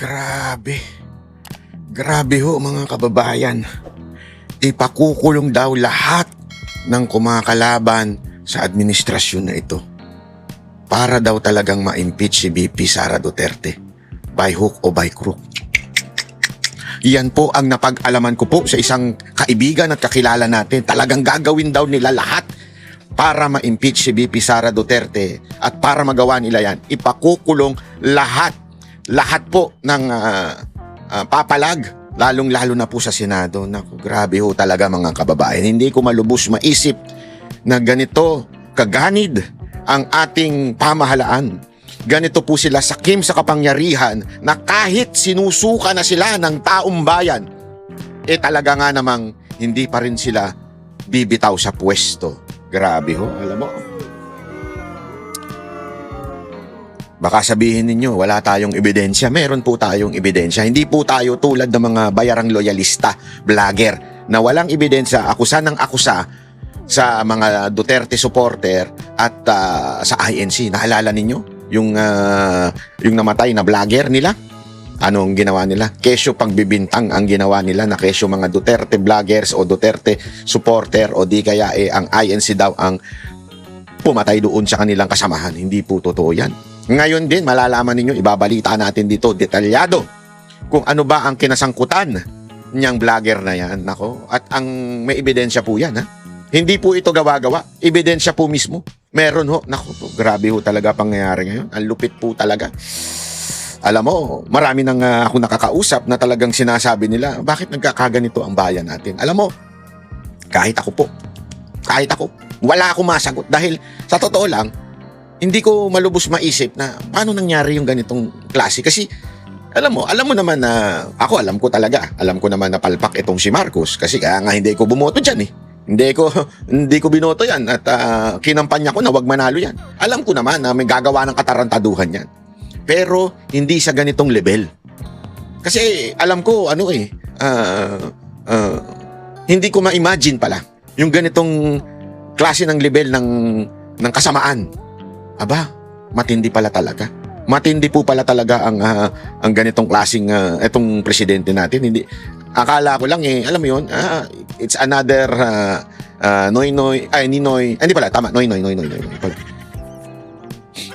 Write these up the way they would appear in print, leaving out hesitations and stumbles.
Grabe. Grabe ho mga kababayan. Ipakukulong daw lahat ng kumakalaban sa administrasyon na ito. Para daw talagang ma-impeach si VP Sara Duterte. By hook o by crook. Yan po ang napag-alaman ko po sa isang kaibigan at kakilala natin. Talagang gagawin daw nila lahat para ma-impeach si VP Sara Duterte. At para magawa nila yan, ipakukulong lahat. Lahat po ng papalag. Lalong-lalo na po sa Senado. Naku, grabe ho talaga mga kababayan. Hindi ko malubos maisip na ganito kaganid ang ating pamahalaan. Ganito po sila sakim sa kapangyarihan na kahit sinusuka na sila ng taong bayan, talaga nga namang hindi pa rin sila bibitaw sa pwesto. Grabe ho, alam mo. Baka sabihin ninyo, wala tayong ebidensya. Meron po tayong ebidensya. Hindi po tayo tulad ng mga bayarang loyalista, vlogger, na walang ebidensya, akusa ng akusa sa mga Duterte supporter at sa INC. Naalala ninyo? Yung namatay na vlogger nila? Anong ginawa nila? Kesyo pagbibintang ang ginawa nila na kesyo mga Duterte vloggers o Duterte supporter o di kaya ang INC daw ang pumatay doon sa kanilang kasamahan. Hindi po totoo yan. Ngayon din, malalaman ninyo, ibabalita natin dito detalyado kung ano ba ang kinasangkutan niyang vlogger na yan. Nako, at ang may ebidensya po yan, ha? Hindi po ito gawa-gawa. Ebidensya po mismo. Meron ho. Nako po, grabe ho talaga pangyayari ngayon. Ang lupit po talaga. Alam mo, marami nang ako nakakausap na talagang sinasabi nila, bakit nagkakaganito ang bayan natin? Alam mo, kahit ako po, wala akong masagot. Dahil sa totoo lang, hindi ko malubos maisip na paano nangyari yung ganitong klase. Kasi alam mo naman na ako alam ko naman na palpak itong si Marcos. Kasi kaya nga hindi ko bumoto dyan eh. Hindi ko binoto yan at kinampanya ko na wag manalo yan. Alam ko naman na may gagawa ng katarantaduhan yan. Pero hindi sa ganitong level. Kasi alam ko hindi ko ma-imagine pala yung ganitong klase ng level ng kasamaan. Aba, matindi pala talaga. Matindi po pala talaga ang ganitong klaseng etong presidente natin. Hindi, akala ko lang alam mo yun, it's another Noynoy, Ninoy, hindi pala, tama, Noynoy.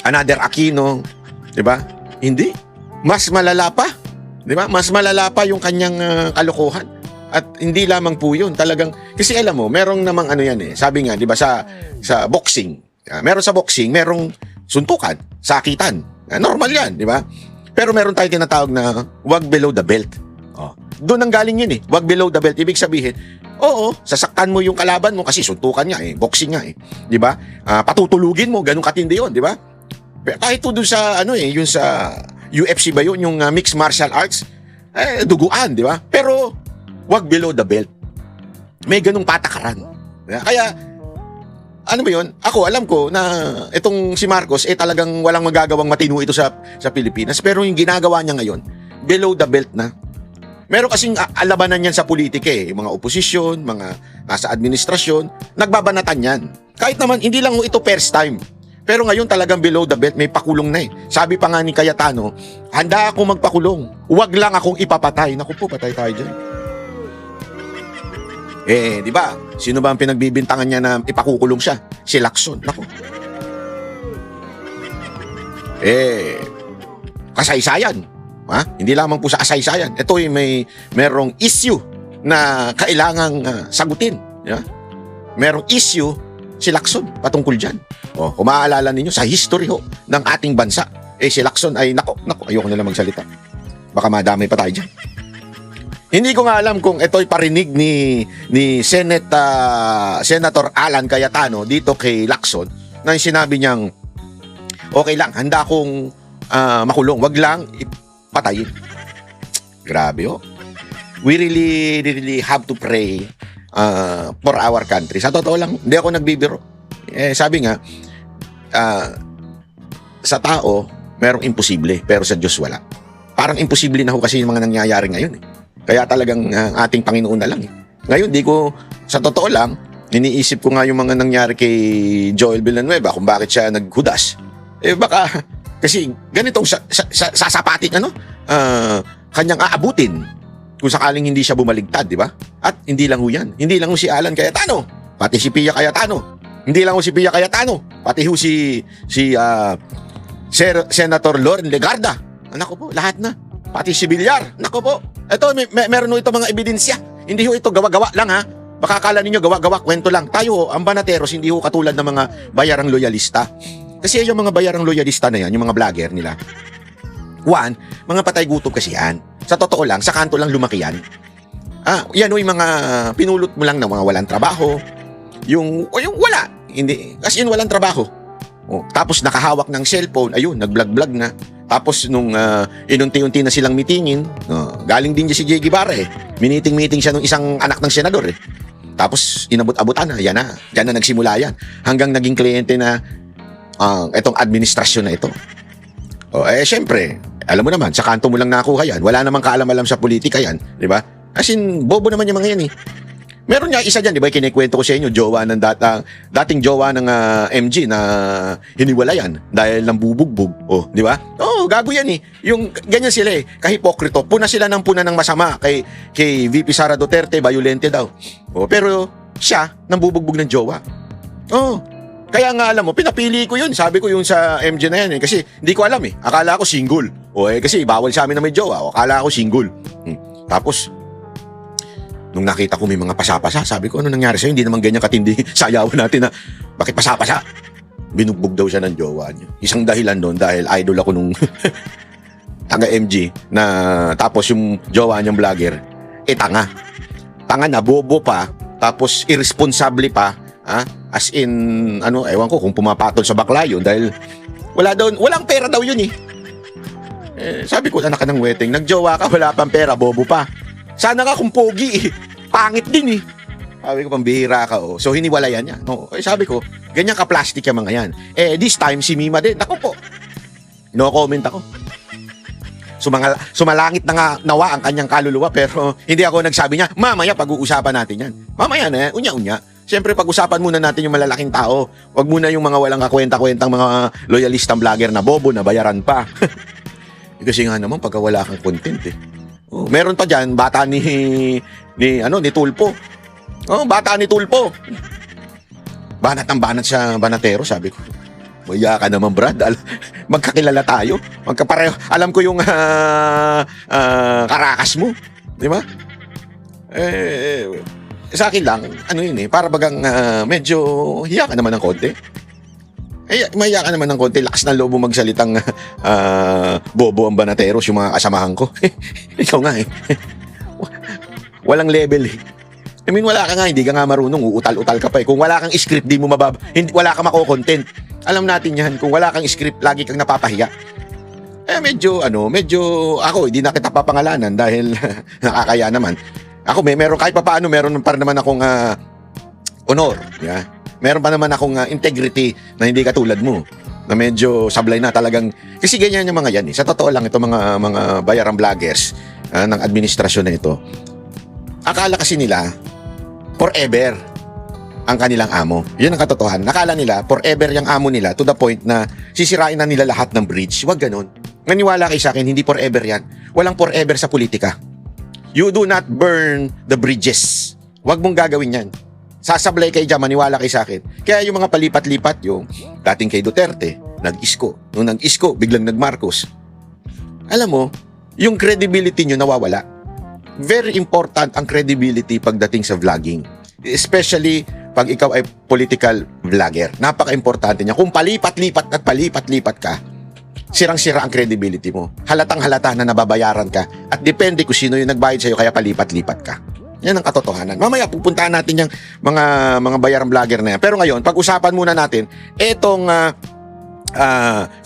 Another Aquino, 'di ba? Hindi. Mas malala pa, 'di ba? Mas malala pa yung kanyang kalokohan. At hindi lamang po 'yun, talagang kasi alam mo, merong namang yan Sabi nga, 'di ba sa boxing, meron sa boxing, merong suntukan, sakitan. Normal 'yan, 'di ba? Pero meron tayong tinatawag na wag below the belt. Doon ang galing 'yun wag below the belt. Ibig sabihin, oo, sasaktan mo yung kalaban mo kasi suntukan nga boxing nga 'di ba? Patutulugin mo, ganun katindi 'yon, 'di ba? Kahit doon sa yung sa UFC ba 'yun, yung mixed martial arts, duguan, 'di ba? Pero wag below the belt. May ganung patakaran. Kaya ano ba yun? Ako, alam ko na itong si Marcos, talagang walang magagawang matino ito sa Pilipinas. Pero yung ginagawa niya ngayon, below the belt na. Meron kasing alabanan yan sa politika Yung mga oposisyon, mga nasa administrasyon, nagbabanatan yan. Kahit naman, hindi lang ito first time. Pero ngayon talagang below the belt, may pakulong na Sabi pa nga ni Cayetano, handa akong magpakulong. Huwag lang akong ipapatay. Naku po, patay tayo dyan. Di ba? Sino ba ang pinagbibintangan niya na ipakukulong siya? Si Lacson. Naku. Kasaysayan. Hindi lamang po sa kasaysayan. Ito merong issue na kailangang sagutin. Merong issue si Lacson patungkol dyan. Kung maaalala ninyo, sa history ng ating bansa, si Lacson ay, naku, ayoko na lang magsalita. Baka madamay pa tayo dyan. Hindi ko nga alam kung ito'y parinig ni Senator Alan Cayetano dito kay Lacson na sinabi niyang okay lang, handa akong makulong, wag lang ipatayin. Grabe We really have to pray for our country. Sa totoo lang, hindi ako nagbibiro. Sabi nga, sa tao, merong imposible, pero sa Diyos wala. Parang imposible na kasi yung mga nangyayari ngayon Kaya talagang ating Panginoon na lang Ngayon, sa totoo lang, iniisip ko nga yung mga nangyari kay Joel Villanueva kung bakit siya naghudas. Baka Kasi ganitong sasapatin, kanyang aabutin kung sakaling hindi siya bumaligtad, di ba? At hindi lang ho yan. Hindi lang ho si Alan Cayetano, pati si Pia Cayetano. Hindi lang ho si Pia Cayetano, pati ho si Senator Loren Legarda. Nako po, lahat na. Pati si Villar. Nako po. Ito, meron ho ito mga ebidensya. Hindi ho ito gawa-gawa lang, ha? Baka akala ninyo gawa-gawa, kwento lang. Tayo ho, ang Banateros, hindi ho katulad ng mga bayarang loyalista. Kasi yung mga bayarang loyalista na yan, yung mga vlogger nila, one, mga patay gutom kasi yan. Sa totoo lang, sa kanto lang lumaki yan. Yan o yung mga pinulot mo lang ng mga walang trabaho. Yung wala. Hindi, kasi yun walang trabaho. Tapos nakahawak ng cellphone, ayun, nag-vlog-vlog na. Tapos nung inunti-unti na silang mitingin, galing din niya si J. Guevara eh. Miniting-meeting siya ng isang anak ng senador eh. Tapos inabot-abutan na, yan na. Diyan na nagsimula yan. Hanggang naging kliyente na itong administrasyon na ito. Syempre, alam mo naman, sa kanto mo lang nakuha yan. Wala namang kaalam-alam sa politika yan. Di ba? As in, bobo naman yung mga yan eh. Meron nga isa dyan, di ba, kinikwento ko sa inyo, jowa ng dating jowa ng MG na hiniwalayan dahil ng bubugbog. Di ba? Gago yan eh. Yung ganyan sila eh, kahipokrito. Puna sila ng puna ng masama kay VP Sara Duterte, violente daw. Pero siya, nang bubugbog ng jowa. Kaya nga alam mo, pinapili ko yun. Sabi ko yung sa MG na yan eh, kasi hindi ko alam eh. Akala ko single. Kasi bawal sa amin na may jowa. Akala ko single. Tapos, nung nakita ko may mga pasapasa, sabi ko, ano nangyari sa'yo? Hindi naman ganyan katindi sayawan natin na bakit pasapasa? Binugbog daw siya ng jowa niya. Isang dahilan doon dahil idol ako nung taga MG na tapos yung jowa niyang vlogger, tanga. Tanga na, bobo pa, tapos irresponsible pa, as in, ewan ko kung pumapatol sa bakla yun dahil walang pera daw yun eh. Sabi ko, anak ka ng weteng, nagjowa ka, wala pang pera, bobo pa. Sana nga kung pogi eh. Pangit din eh. Sabi ko, pambihira ka So hiniwalayan niya. Sabi ko, ganyan ka plastic yung mga yan. This time si Mima din. Naku po. No comment ako. Sumalangit na nga nawa ang kanyang kaluluwa pero hindi ako nagsabi niya, mamaya pag-uusapan natin yan. Mamaya na, unya-unya. Siyempre pag-usapan muna natin yung malalaking tao. Huwag muna yung mga walang kakwenta-kwentang mga loyalistang vlogger na bobo na bayaran pa. Kasi nga naman pagka wala kang content eh. Meron pa dyan, bata ni Tulpo. Bata ni Tulpo. Banat ang banat sa Banatero, sabi ko. Maya ka naman, Brad. Magkakilala tayo. Magkapareho. Alam ko yung karakas mo. Di ba? Sa akin lang, para bagang medyo hiya ka naman ng konti. Maya ka naman ng konti, lakas ng loob mo magsalitang bobo ang Banateros, yung mga kasamahan ko. Ikaw nga eh. Walang level eh. Wala ka nga, hindi ka nga marunong, uutal-utal ka pa eh. Kung wala kang script, di mo wala ka mako-content. Alam natin yan, kung wala kang script, lagi kang napapahiya. Medyo ako, hindi na kita papangalanan dahil nakakaya naman. Ako, meron kahit papaano, meron pa naman akong honor. Yeah. Meron pa naman akong integrity na hindi katulad mo. Na medyo sablay na talagang. Kasi ganyan yung mga yan eh. Sa totoo lang, ito mga bayarang vloggers ng administrasyon na ito. Akala kasi nila, forever ang kanilang amo. Yun ang katotohanan. Akala nila, forever yung amo nila to the point na sisirain na nila lahat ng bridge. Huwag ganun. Maniwala kayo sa akin, hindi forever yan. Walang forever sa politika. You do not burn the bridges. Huwag mong gagawin yan. Sasablay kayo dyan, maniwala kayo sa akin. Kaya yung mga palipat-lipat, yung dating kay Duterte, nag-isko. Nung nag-isko, biglang nag-Marcos. Alam mo, yung credibility nyo nawawala. Very important ang credibility pagdating sa vlogging. Especially pag ikaw ay political vlogger. Napaka-importante niya. Kung palipat-lipat at palipat-lipat ka, sirang-sira ang credibility mo. Halatang-halata na nababayaran ka. At depende kung sino yung nagbayad sa'yo, kaya palipat-lipat ka. Yan ang katotohanan. Mamaya pupuntahan natin yung mga bayarang vlogger na yan. Pero ngayon, pag-usapan muna natin etong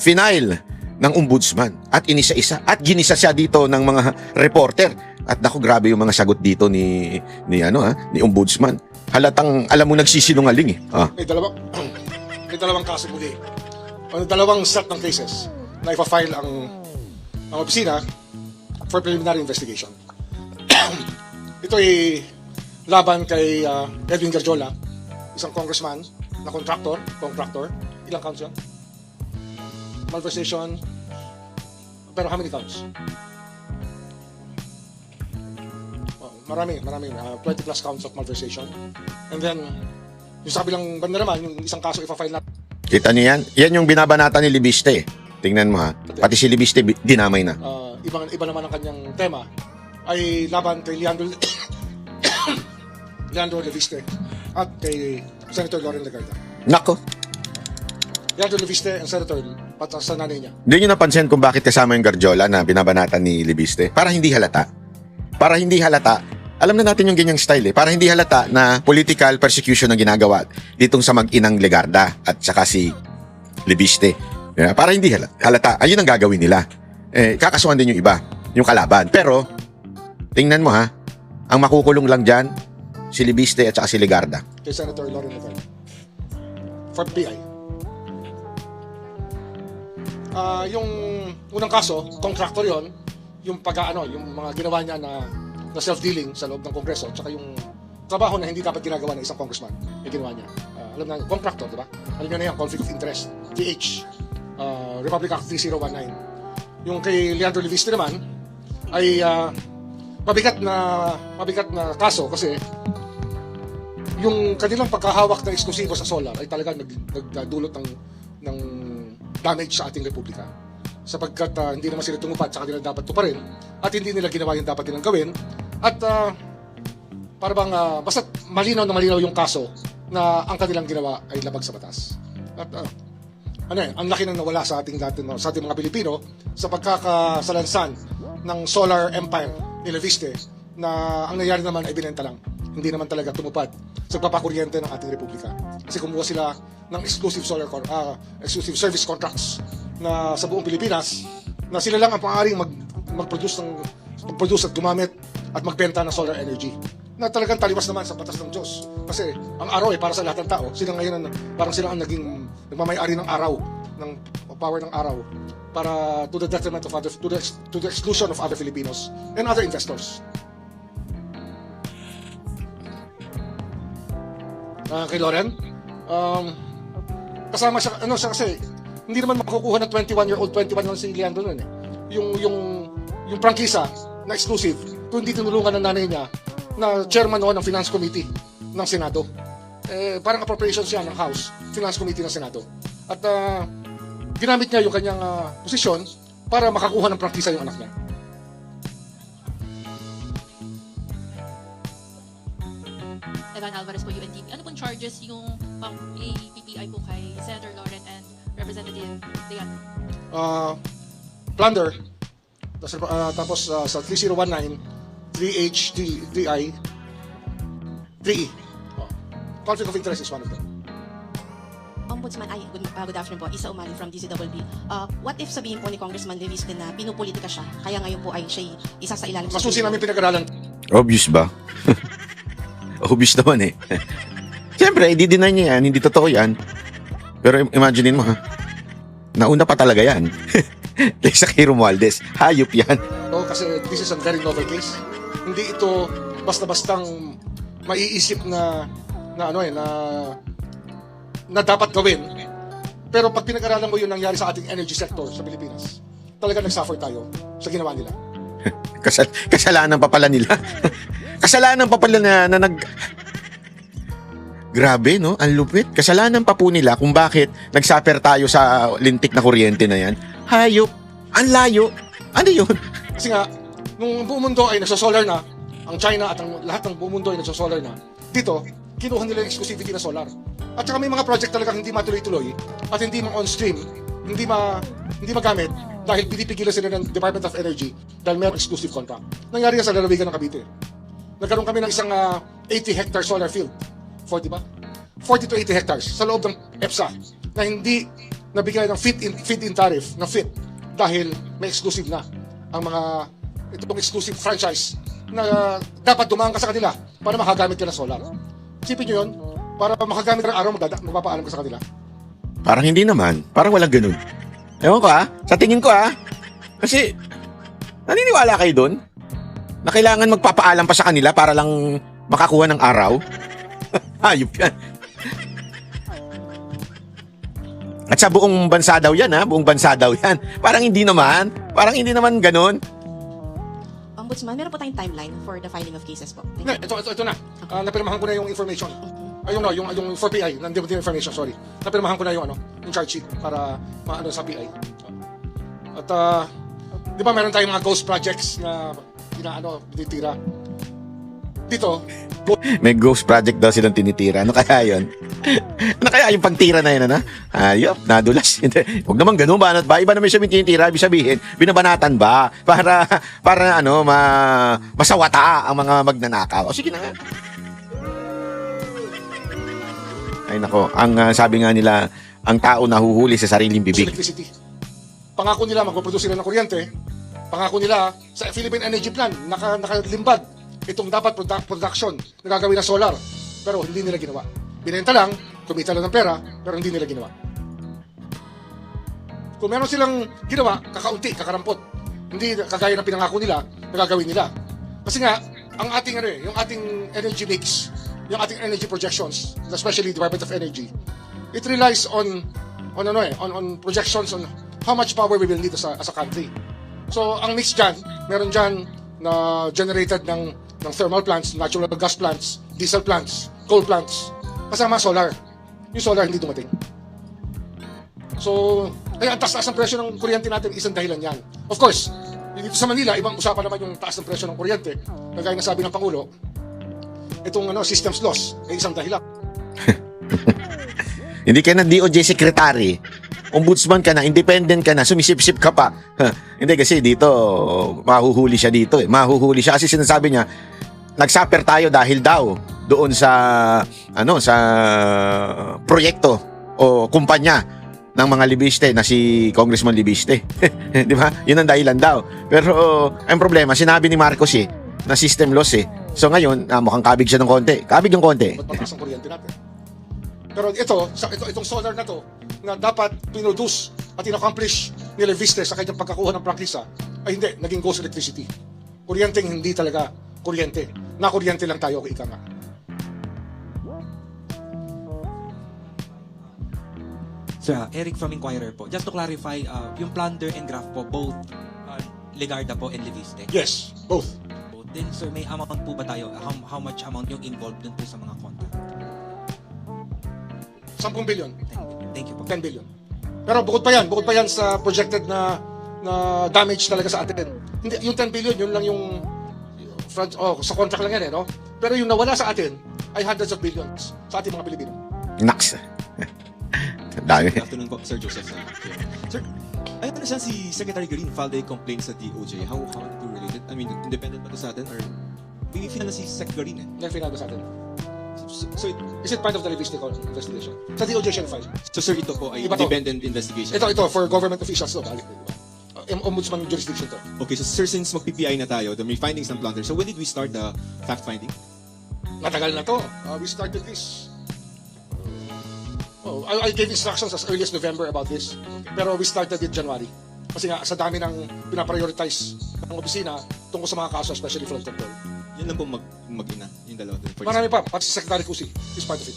final ng ombudsman at inisa-isa at ginisa siya dito ng mga reporter. At naku, grabe yung mga sagot dito ni ombudsman. Halatang alam mo nagsisinungaling eh. May dalawang kaso muli. Dalawang set ng cases na ipa-file ang opisina for preliminary investigation. Ito ay laban kay Edwin Garjola, isang congressman na contractor. Ilang counts yun? Malversation, Pero how many counts? Marami. 20 plus counts of malversation. And then, yung sa kabilang banda naman, yung isang kaso ipa-file natin. Kita niyo yan? Yan yung binabanata ni Libiste. Tingnan mo ha. Pati si Libiste dinamay na. Iba naman ang kanyang tema ay laban kay Leandro Leandro Leviste at kay Senator Loren Legarda. Nako. Leandro Leviste ang senator patas sa nanay niya. Hindi nyo napansin kung bakit kasama yung Garjola na binabanata ni Libiste? Para hindi halata. Para hindi halata. Alam na natin yung ganyang style Para hindi halata na political persecution ang ginagawa ditong sa mag-inang Legarda at saka si Libiste. Para hindi halata. Ayun ang gagawin nila. Kakasuhan din yung iba. Yung kalaban. Pero, tingnan mo ha. Ang makukulong lang dyan, si Libiste at saka si Legarda. Kay Senator Loren Legarda. For PI. Yung unang kaso, contractor yon, yung yung mga ginawa niya na self-dealing sa loob ng Kongreso, tsaka yung trabaho na hindi dapat ginagawa ng isang congressman, yung ginawa niya. Alam na, contractor, di ba? Alam niyo na yan, conflict of interest, TH, Republic Act 3019. Yung kay Leandro Leviste naman, ay mabigat na kaso kasi yung kanilang pagkahawak ng eksklusibo sa solar ay talagang nagdulot ng damage sa ating republika. Sapagkat hindi naman sila tumupad sa kanilang dapat tuparin at hindi nila ginawa yung dapat nilang gawin at para bang basta malinaw na malinaw yung kaso na ang kanilang ginawa ay labag sa batas. At ang laki nang nawala sa ating mga Pilipino sa pagkakasalansan ng solar empire ni Leviste na ang nangyari naman ay binenta lang. Hindi naman talaga tumupad sa pagpapakuryente ng ating republika. Kasi kumuha sila ng exclusive service contracts na sa buong Pilipinas na sila lang ang maaaring mag-produce at gumamit at magbenta ng solar energy na talagang taliwas naman sa batas ng Diyos. Kasi ang araw ay para sa lahat ng tao. Sila ngayon parang sila ang naging nagmamay-ari ng araw, ng power ng araw para to the detriment of to the exclusion of other Filipinos and other investors. Kay Loren, kasama siya, siya kasi hindi naman makukuha ng 21 lang si Leandro nun yung prangkisa na exclusive kung hindi tinulungan ng nanay niya na chairman noon ng Finance Committee ng Senado. Parang appropriations siya ng House, Finance Committee ng Senado. At ginamit niya yung kanyang posisyon para makakuha ng prangkisa yung anak niya. Evan Alvarez po, UNTV. Ano pong charges yung PPI po kay Senator Loren and Representative Dean? Plunder. Tapos sa 3019, 3HDI, 3E. Conflict of interest is one of them. Ombudsman, good afternoon po. Isa Umali from DCWB. What if sabihin po ni Congressman Leviste na pinupolitika siya, kaya ngayon po ay siya isa sa ilalim sa... Masusi namin pinag-aralan. Obvious ba? Obvious naman Siyempre, i-deny niya yan. Hindi totoo yan. Pero imaginein mo nauna pa talaga yan. Like sa kay Romualdez. Hayop yan. Kasi this is a very novel case. Hindi ito basta-bastang maiisip na dapat gawin. Pero pag pinag-aralan mo yung nangyari sa ating energy sector sa Pilipinas, talaga nag-suffer tayo sa ginawa nila. Kasalanan pa pala nila. Kasalanan pa pala na Grabe, no? Ang lupit. Kasalanan pa po nila kung bakit nag-suffer tayo sa lintik na kuryente na yan. Hayop. Ang layo. Ano yun? Kasi nga, nung buong mundo ay nagsosolar na, ang China at ang lahat ng buong mundo ay nagsosolar na, dito, kinuha nila yung exclusivity na solar. At saka may mga project talagang hindi matuloy-tuloy at hindi on stream, hindi magamit dahil pinipigilan sila ng Department of Energy dahil may exclusive contract. Nangyari yan sa lalawigan ng Cavite. Nagkaroon kami ng isang 80-hectare solar field. 40 ba? 40 to 80 hectares sa loob ng EPSA na hindi nabigay ng feed-in tariff na fit dahil may exclusive na ang itong exclusive franchise na dapat dumaan ka sa kanila para makagamit ka ng solar. Isipin nyo yun, para makagamit ka ng araw, magpapaalam ka sa kanila. Parang hindi naman. Parang walang ganun. Ewan ko sa tingin ko kasi naniniwala kayo doon na kailangan magpapaalam pa sa kanila para lang makakuha ng araw. Hayop yan. At sa buong bansa daw yan, buong bansa daw yan. Parang hindi naman. Parang hindi naman ganun. Ombudsman, meron po tayong timeline for the filing of cases po. Thank Hindi, ito na. Napirmahan ko na yung information. Ayun no, yung 4PI, nandito yung information, sorry. Napirmahan ko na yung yung charge sheet para maano sa PI. At di ba meron tayong mga ghost projects na tinitira. Dito, May ghost project daw silang tinitira. Ano kaya yun? Ano kaya yung pagtira na yun, ano? Ayop, nadulas. Hindi. Huwag naman ganun ba? Ba? Iba naman siya tinitira. Ibig sabihin, binabanatan ba? Para masawata ang mga magnanakaw. O sige na nga. Ay nako, ang sabi nga nila, ang tao nahuhuli sa sariling bibig. electricity. Pangako nila magpo-produce sila ng kuryente. Pangako nila sa Philippine Energy Plan nakalimbad itong dapat production na gagawin ng solar. Pero hindi nila ginawa. Binenta lang, kumita lang ng pera, pero hindi nila ginawa. Kung meron silang ginawa, kakaunti, kakarampot. Hindi kagaya ng pinangako nila na gagawin nila. Kasi nga, ang ating yung ating energy mix, yung ating energy projections, especially Department of Energy, it relies on projections on how much power we will need as a country. So, ang mix dyan, meron dyan na generated ng thermal plants, natural gas plants, diesel plants, coal plants, kasama solar. Yung solar hindi dumating. So, kaya ang taas ng presyo ng kuryente natin, isang dahilan yan. Of course, dito sa Manila, ibang usapan naman yung taas ng presyo ng kuryente. Kagaya na sabi ng Pangulo, itong systems loss ay isang dahilan. Hindi ka na DOJ secretary. Ombudsman ka na, independent ka na, sumisip-sip ka pa. Hindi kasi dito, mahuhuli siya dito. Mahuhuli siya kasi sinasabi niya, nag-suffer tayo dahil daw doon sa proyekto o kumpanya ng mga Libiste na si Congressman Libiste. Di ba? Yun ang dahilan daw. Pero ang problema, sinabi ni Marcos na system loss So ngayon, mukhang kabig siya ng konti. Kabig yung konti. Ba't mataas ang kuryente natin? Pero itong solar na to, na dapat pinroduce at in-accomplish ni Leviste sa kanyang pagkakuha ng prangkisa, ay hindi, naging ghost electricity. Kuryenteng hindi talaga kuryente. Nakuryente lang tayo kay Ika nga. Sir, Eric from Inquirer po. Just to clarify, yung plunder and graft po, both Legarda po and Leviste? Yes, both. Both. Then, sir, may amount po ba tayo? How much amount yung involved dun po sa mga contract? 10 billion, Thank you po. 10 billion. Pero bukod pa yan sa projected na damage talaga sa atin. Hindi, yung 10 billion, yun lang yung sa contract lang yan no? Pero yung nawala sa atin ay hundreds of billions sa ating mga Pilipino. Naks. Dami. Good afternoon po, Sir Joseph. Sir, I understand si Secretary Green filed a complaint sa DOJ. How to relate it? I mean, independent ba ito sa atin? Or maybe final na si Sec Green Yan finado sa atin. So, Is it part of the Leviste investigation? Sa DOJ siya file. so sir, ito po ay Iba to. independent investigation. Ito, for government officials to, balik. Ombudsman jurisdiction to. Okay, so sir, since mag-PPI na tayo, the may findings ng plunder, so when did we start the fact-finding? Matagal na to. We started this. I gave instructions as early as November about this. Pero we started it January. Kasi nga, sa dami ng pinaprioritize ng opisina tungkol sa mga kaso, especially flood control. Yan lang po mag-ina, yung dalawa dun. Marami pa, pati si Secretary Cusi is part of it.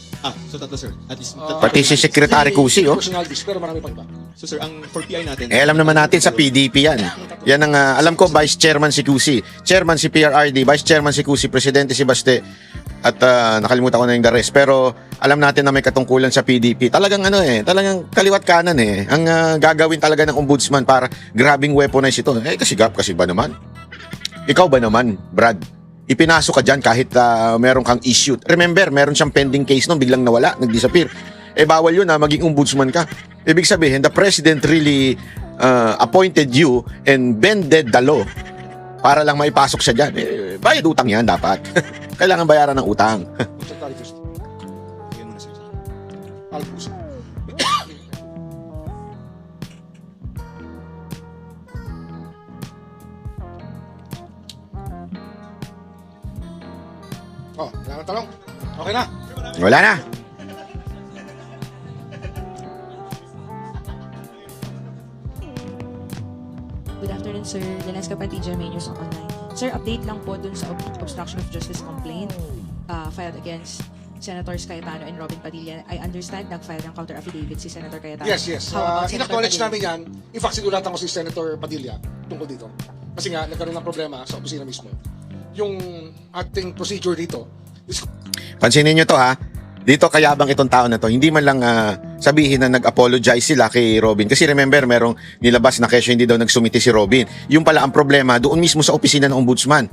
So tatlo sir. At least, Pati si Secretary Cusi, Personalities, pero marami pa iba. So sir, ang 4PI natin, Alam naman natin sa PDP yan. Yan ang alam ko, Vice Chairman si Cusi, Chairman si PRRD, Vice Chairman si Cusi, Presidente si Baste, at nakalimutan ko na yung the rest. Pero alam natin na may katungkulan sa PDP. Talagang talagang kaliwat kanan ang gagawin talaga ng ombudsman para grabing weaponize ito. Kasi ba naman? Ikaw ba naman, Brad? Ipinasok ka dyan kahit meron kang issue. Remember, meron siyang pending case noon, biglang nawala, nag-disappear. Bawal yun maging ombudsman ka. Ibig sabihin, the president really appointed you and bended the law para lang maipasok siya dyan. Bayad utang yan dapat. Kailangan bayaran ng utang. Secretary Cusi. bigyan mo na sir. Al Cusi. Wala nang tanong. Okay na. Wala na. Good afternoon, sir. Danesca Pantilla, May News Online. Sir, update lang po dun sa obstruction of justice complaint filed against Senators Cayetano and Robin Padilla. I understand nag-file ng counter affidavit si Senator Cayetano. Yes. How about Senator In-acknowledge Padilla? namin yan. In fact, sinulatan ko si Senator Padilla tungkol dito. Kasi nga, nagkaroon ng problema sa opisina mismo. Yung ating procedure dito is Pansinin nyo to ha. Dito kayabang itong tao na to, hindi man lang sabihin na nag-apologize sila kay Robin. Kasi remember, merong nilabas na kesyo hindi daw nagsumiti si Robin. Yung pala ang problema doon mismo sa opisina ng ombudsman.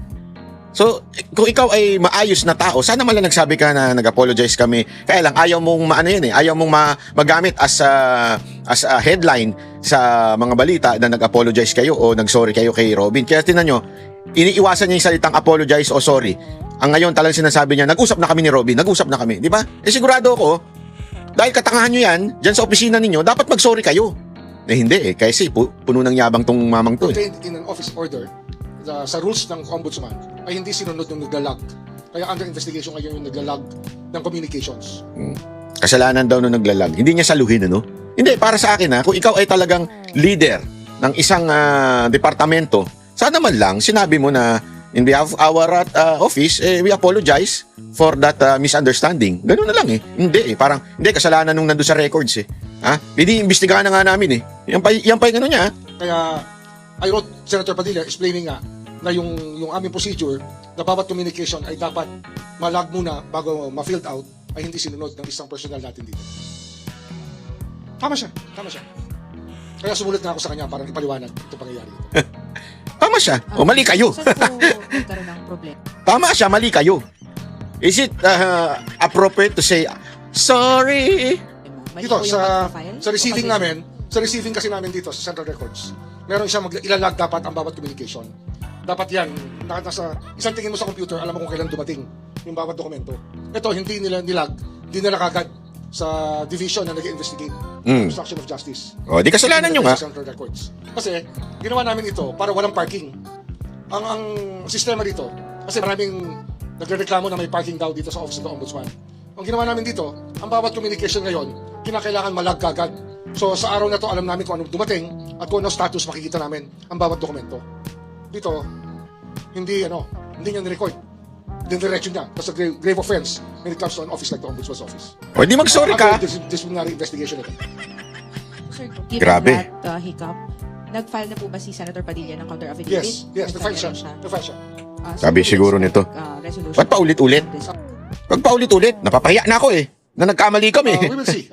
So, kung ikaw ay maayos na tao, sana man lang nagsabi ka na nag-apologize kami. Kaya lang, ayaw mong maano yan eh. Ayaw mong magamit as a headline sa mga balita na nag-apologize kayo o nag-sorry kayo kay Robin. Kaya tinan nyo, iniiwasan niya yung salitang apologize o sorry. Ang ngayon talagang sinasabi niya, nag-usap na kami ni Robin, nag-usap na kami. Di ba? Eh sigurado ako, dahil katangahan nyo yan, dyan sa opisina ninyo, dapat mag-sorry kayo. Eh hindi eh, kasi puno ng yabang tong mamang to eh. contained in an office order sa rules ng ombudsman ay hindi sinunod yung naglalag. Kaya under investigation ngayon yung naglalag ng communications. Kasalanan daw nung naglalag. Hindi niya saluhin, ano? Hindi, para sa akin ha, kung ikaw ay talagang leader ng isang departamento, sana man lang sinabi mo na in behalf of our office, we apologize for that misunderstanding. Ganun na lang eh. Hindi eh. Parang, hindi, kasalanan nung nandun sa records eh. Ha? Iniimbestigahan na nga namin eh. Yan pa yung ano niya ha? Kaya I wrote Senator Padilla explaining nga na yung aming procedure na bawat communication ay dapat malag muna bago ma-filled out ay hindi sinunod ng isang personal natin dito. Tama siya. Kaya sumulat na ako sa kanya para ipaliwanag ito pangyayari ito. Tama siya. O mali kayo. Saan po nagkaroon ng problema? Tama siya, mali kayo. Is it appropriate to say, sorry? Mali Dito po yung sa file? receiving Okay. namin, sa receiving kasi namin dito sa Central Records, meron siyang ilalag dapat ang bawat communication. Dapat yan, nasa isang tingin mo sa computer, alam mo kung kailan dumating yung bawat dokumento. Ito, hindi nila nilag, hindi nila kagad sa division na nag-investigate obstruction of justice. O, di kasalanan nyo nga. Sa Central Records. Kasi, ginawa namin ito para walang parking. Ang sistema dito, kasi maraming nagrereklamo na may parking daw dito sa Office of the Ombudsman. Ang ginawa namin dito, ang bawat communication ngayon, kinakailangan malag kagad. So, sa araw na to, alam namin kung anong dumating at kung anong status makikita namin ang bawat dokumento. Dito, hindi niya nirecord. Din-direction niya. That's a grave offense when it comes to an office like the Ombudsman's Office. O, di mag-sorry ka. Disciplinary investigation ito. Sir, given Grabe. that hiccup, nag-file na po ba si Senator Padilla ng counter affidavit? Yes, the file Nag-file siya. na The file siya. Sabi siguro nito. Resolution. Ba't paulit-ulit? Pag paulit-ulit, napapahiya na ako eh. Na nagkamali kami. We will see.